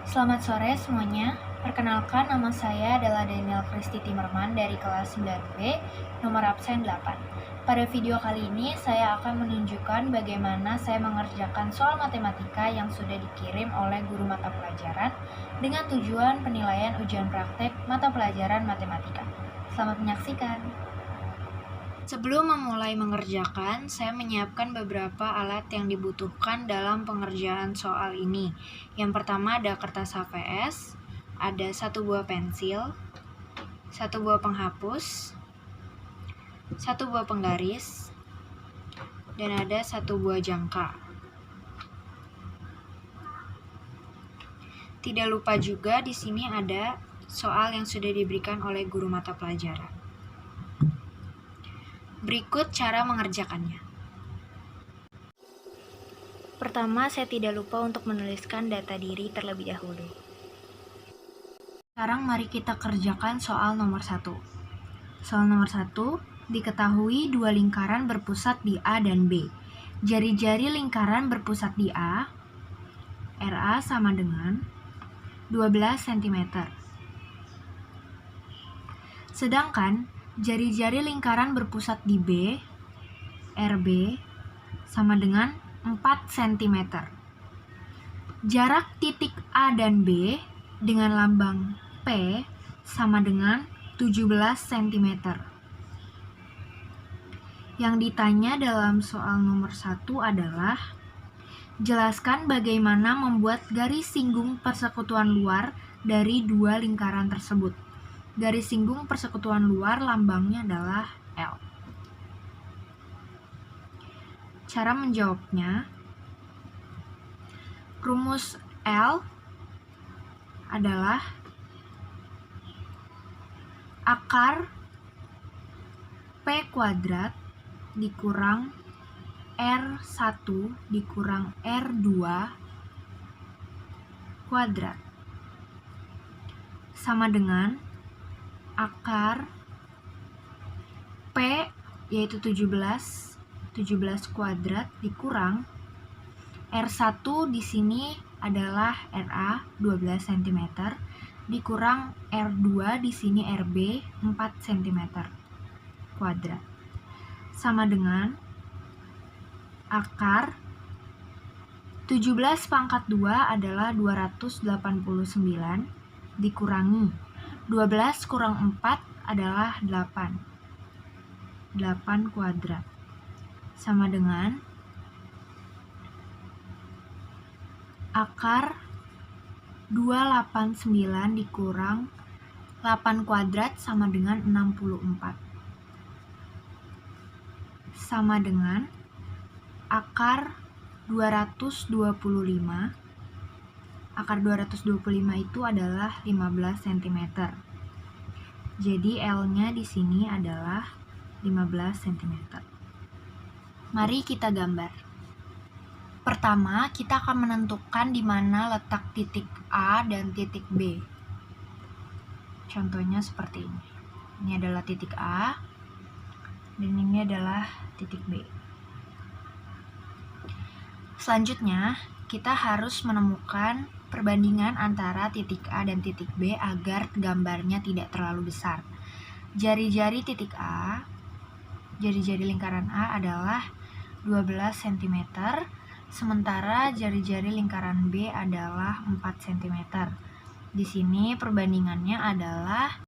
Selamat sore semuanya. Perkenalkan, nama saya adalah Daniel Kristi Timerman dari kelas 9B, nomor absen 8. Pada video kali ini, saya akan menunjukkan bagaimana saya mengerjakan soal matematika yang sudah dikirim oleh guru mata pelajaran dengan tujuan penilaian ujian praktek mata pelajaran matematika. Selamat menyaksikan. Sebelum memulai mengerjakan, saya menyiapkan beberapa alat yang dibutuhkan dalam pengerjaan soal ini. Yang pertama ada kertas HVS, ada 1 buah pensil, 1 buah penghapus, 1 buah penggaris, dan ada 1 buah jangka. Tidak lupa juga di sini ada soal yang sudah diberikan oleh guru mata pelajaran. Berikut cara mengerjakannya. Pertama, saya tidak lupa untuk menuliskan data diri terlebih dahulu. Sekarang mari kita kerjakan soal nomor 1. Soal nomor 1, diketahui dua lingkaran berpusat di A dan B. Jari-jari lingkaran berpusat di A, RA sama dengan 12 cm. Sedangkan jari-jari lingkaran berpusat di B, RB, sama dengan 4 cm. Jarak titik A dan B dengan lambang P sama dengan 17 cm. Yang ditanya dalam soal nomor 1 adalah jelaskan bagaimana membuat garis singgung persekutuan luar dari dua lingkaran tersebut. Garis singgung persekutuan luar lambangnya adalah L. Cara menjawabnya, rumus L adalah akar P kuadrat dikurang R1 dikurang R2 kuadrat sama dengan akar P yaitu 17 kuadrat dikurang R1 di sini adalah RA 12 cm dikurang R2 di sini RB 4 cm kuadrat sama dengan akar 17 pangkat 2 adalah 289 dikurangi 12 kurang 4 adalah 8 kuadrat sama dengan akar 289 dikurang 8 kuadrat sama dengan 64 sama dengan akar 225. Akar 225 itu adalah 15 cm. Jadi L-nya di sini adalah 15 cm. Mari kita gambar. Pertama, kita akan menentukan di mana letak titik A dan titik B. Contohnya seperti ini. Ini adalah titik A dan ini adalah titik B. Selanjutnya, kita harus menemukan perbandingan antara titik A dan titik B agar gambarnya tidak terlalu besar. Jari-jari titik A, jari-jari lingkaran A adalah 12 cm, sementara jari-jari lingkaran B adalah 4 cm. Di sini perbandingannya adalah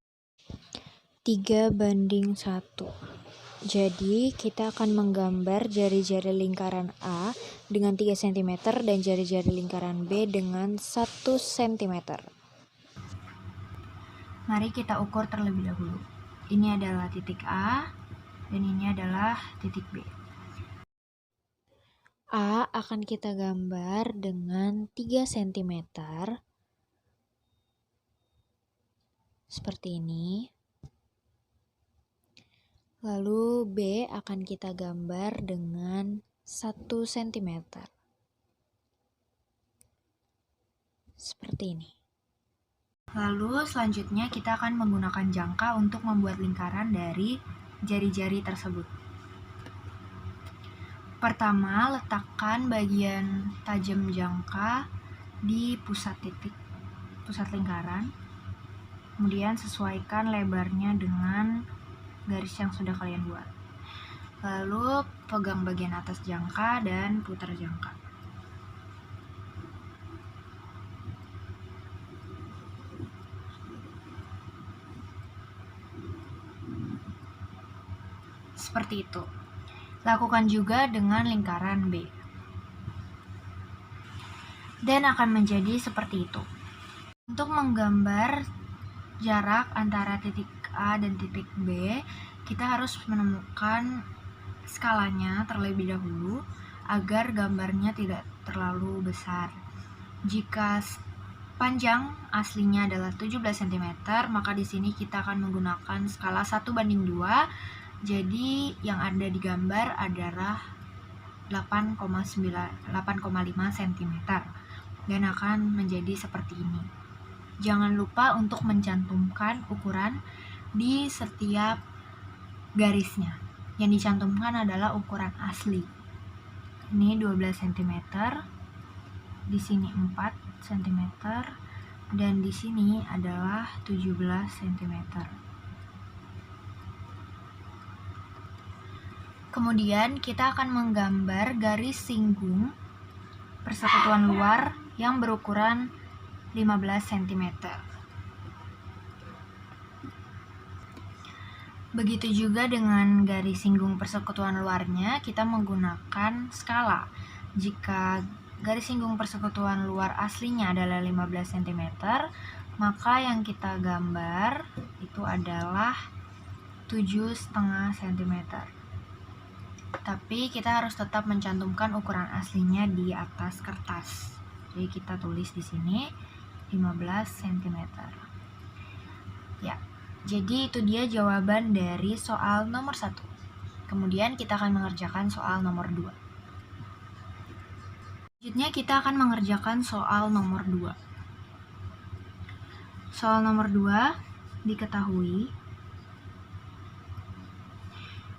3:1. Jadi, kita akan menggambar jari-jari lingkaran A dengan 3 cm dan jari-jari lingkaran B dengan 1 cm. Mari kita ukur terlebih dahulu. Ini adalah titik A dan ini adalah titik B. A akan kita gambar dengan 3 cm seperti ini. Lalu B akan kita gambar dengan 1 cm. Seperti ini. Lalu selanjutnya kita akan menggunakan jangka untuk membuat lingkaran dari jari-jari tersebut. Pertama, letakkan bagian tajam jangka di pusat titik. pusat lingkaran. Kemudian sesuaikan lebarnya dengan garis yang sudah kalian buat. Lalu pegang bagian atas jangka dan putar jangka. Seperti itu. Lakukan juga dengan lingkaran B. Dan akan menjadi seperti itu. Untuk menggambar jarak antara titik A dan titik B, kita harus menemukan skalanya terlebih dahulu agar gambarnya tidak terlalu besar. Jika panjang aslinya adalah 17 cm, maka di sini kita akan menggunakan skala 1:2. Jadi yang ada di gambar adalah 8,5 cm dan akan menjadi seperti ini. Jangan lupa untuk mencantumkan ukuran di setiap garisnya. Yang dicantumkan adalah ukuran asli. Ini 12 cm, di sini 4 cm, dan di sini adalah 17 cm. Kemudian kita akan menggambar garis singgung persekutuan luar yang berukuran 15 cm. Begitu juga dengan garis singgung persekutuan luarnya, kita menggunakan skala. Jika garis singgung persekutuan luar aslinya adalah 15 cm, maka yang kita gambar itu adalah 7,5 cm. Tapi kita harus tetap mencantumkan ukuran aslinya di atas kertas. Jadi kita tulis di sini 15 cm. Ya, jadi itu dia jawaban dari soal nomor 1. Kemudian kita akan mengerjakan soal nomor 2. Selanjutnya kita akan mengerjakan soal nomor 2. Soal nomor 2 diketahui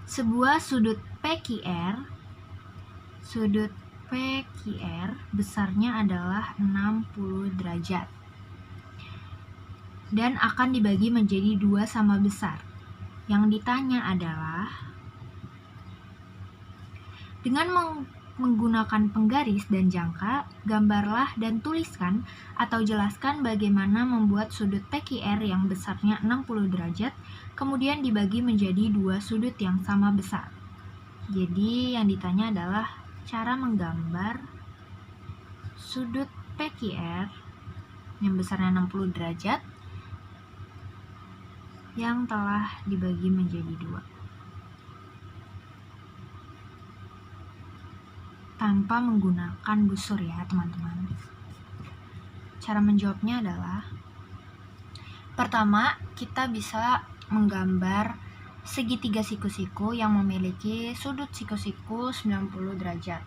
sebuah sudut PQR besarnya adalah 60 derajat dan akan dibagi menjadi 2 sama besar. Yang ditanya adalah, dengan menggunakan penggaris dan jangka, gambarlah dan tuliskan atau jelaskan bagaimana membuat sudut PQR yang besarnya 60 derajat kemudian dibagi menjadi 2 sudut yang sama besar. Jadi yang ditanya adalah cara menggambar sudut PQR yang besarnya 60 derajat yang telah dibagi menjadi 2. Tanpa menggunakan busur ya teman-teman. Cara menjawabnya adalah, pertama kita bisa menggambar segitiga siku-siku yang memiliki sudut siku-siku 90 derajat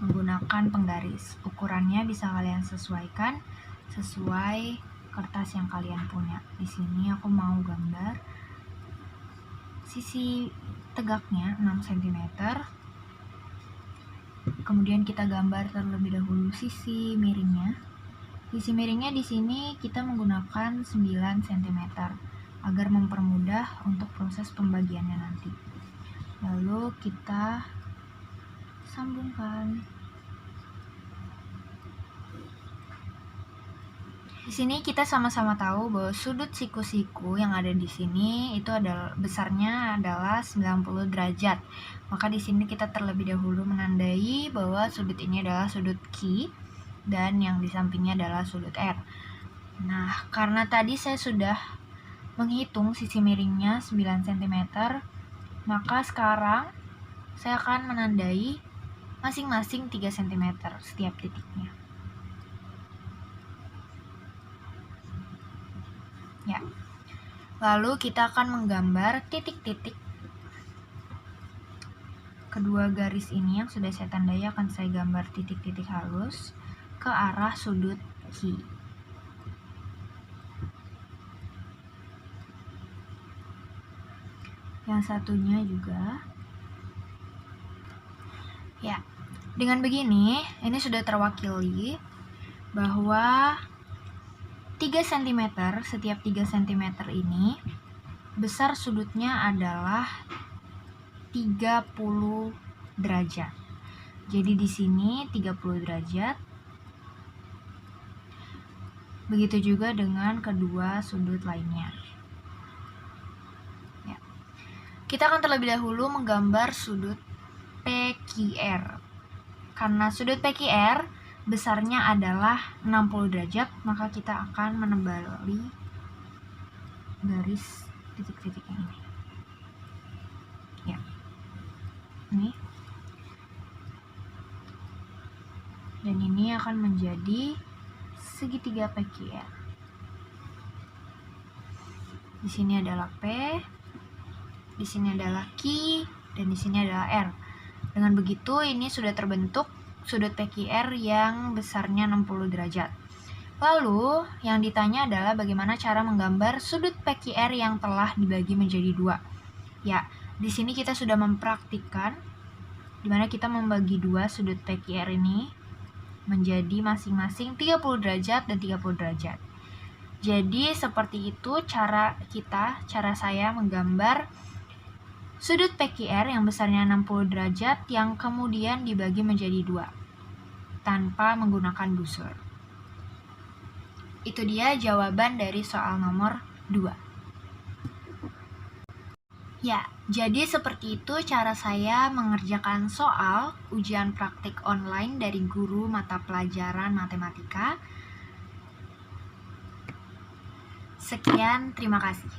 menggunakan penggaris. Ukurannya bisa kalian sesuaikan sesuai kertas yang kalian punya. Di sini aku mau gambar sisi tegaknya 6 cm. Kemudian kita gambar terlebih dahulu sisi miringnya. Sisi miringnya di sini kita menggunakan 9 cm agar mempermudah untuk proses pembagiannya nanti. Lalu kita sambungkan. Di sini kita sama-sama tahu bahwa sudut siku-siku yang ada di sini itu adalah besarnya adalah 90 derajat. Maka di sini kita terlebih dahulu menandai bahwa sudut ini adalah sudut Q dan yang di sampingnya adalah sudut R. Nah, karena tadi saya sudah menghitung sisi miringnya 9 cm, maka sekarang saya akan menandai masing-masing 3 cm setiap titiknya. Ya. Lalu kita akan menggambar titik-titik. Kedua garis ini yang sudah saya tandai akan saya gambar titik-titik halus ke arah sudut Q. Yang satunya juga. Ya. Dengan begini, ini sudah terwakili bahwa 3 cm, setiap 3 cm ini besar sudutnya adalah 30 derajat. Jadi di sini 30 derajat. Begitu juga dengan kedua sudut lainnya. Ya. Kita akan terlebih dahulu menggambar sudut PQR. Karena sudut PQR besarnya adalah 60 derajat, maka kita akan menembali garis titik-titik yang ini. Ya. Ini. Dan ini akan menjadi segitiga PQR. Di sini adalah P, di sini adalah Q, dan di sini adalah R. Dengan begitu, ini sudah terbentuk sudut PQR yang besarnya 60 derajat. Lalu, yang ditanya adalah bagaimana cara menggambar sudut PQR yang telah dibagi menjadi dua. Ya, di sini kita sudah mempraktikkan di mana kita membagi dua sudut PQR ini menjadi masing-masing 30 derajat dan 30 derajat. Jadi seperti itu cara saya menggambar sudut PQR yang besarnya 60 derajat yang kemudian dibagi menjadi dua tanpa menggunakan busur. Itu dia jawaban dari soal nomor 2. Ya, jadi seperti itu cara saya mengerjakan soal ujian praktik online dari guru mata pelajaran matematika. Sekian, terima kasih.